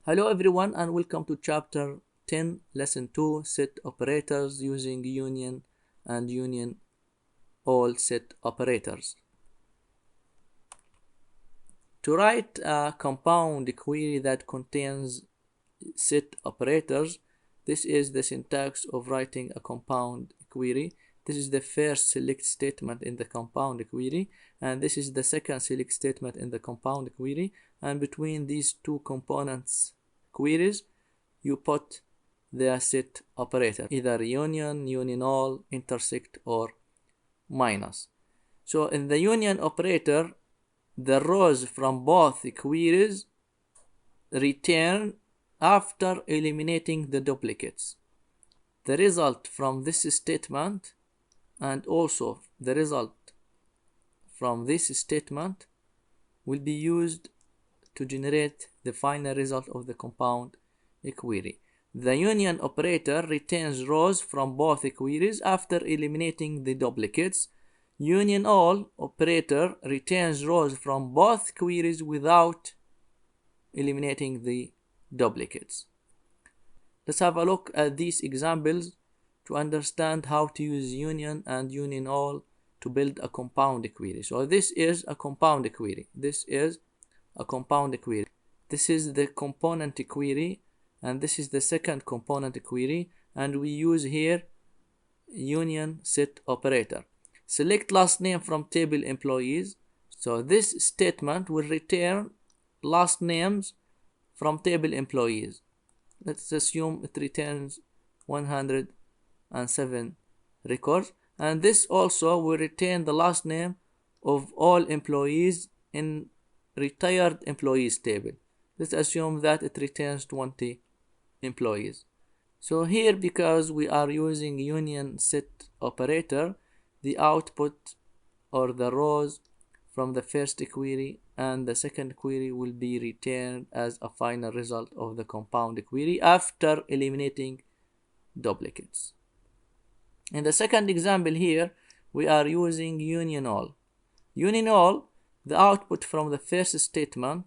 Hello everyone and welcome to chapter 10 lesson 2 set operators using union and union all set operators. To write a compound query that contains set operators, this is the syntax of writing a compound query. This is the first select statement in the compound query, and this is the second select statement in the compound query, and between these two components queries you put the set operator, either union, union all, intersect, or minus. So in the union operator, the rows from both queries return after eliminating the duplicates. The result from this statement and also the result from this statement will be used to generate the final result of the compound query. The union operator returns rows from both queries after eliminating the duplicates. Union all operator returns rows from both queries without eliminating the duplicates. Let's have a look at these examples to understand how to use union and union all to build a compound query. So this is a compound query. This is a compound query. This is the component query, and this is the second component query, and we use here union set operator. Select last name from table employees. So this statement will return last names from table employees. Let's assume it returns 107 records, and this also will return the last name of all employees in retired employees table. Let's assume that it returns 20 employees. So here, because we are using union set operator, the output or the rows from the first query and the second query will be returned as a final result of the compound query after eliminating duplicates. In the second example here, we are using union all. Union all, the output from the first statement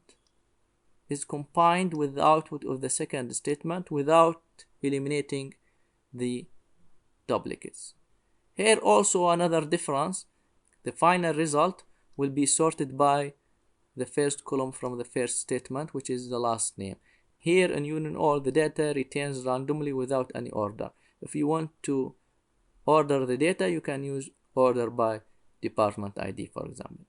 is combined with the output of the second statement without eliminating the duplicates. Here also another difference. The final result will be sorted by the first column from the first statement, which is the last name. Here in union all, the data returns randomly without any order. If you want to order the data, you can use order by department ID, for example.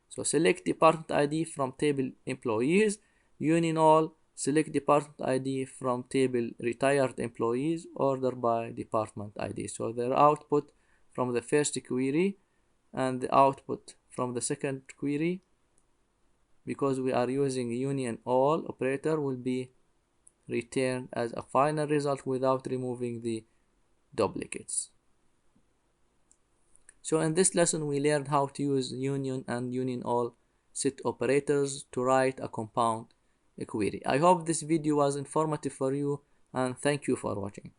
So select department ID from table employees. Union all, select department ID from table retired employees, order by department ID. So their output from the first query and the output from the second query, because we are using union all operator, will be returned as a final result without removing the duplicates. So in this lesson we learned how to use union and union all set operators to write a compound query. I hope this video was informative for you, and thank you for watching.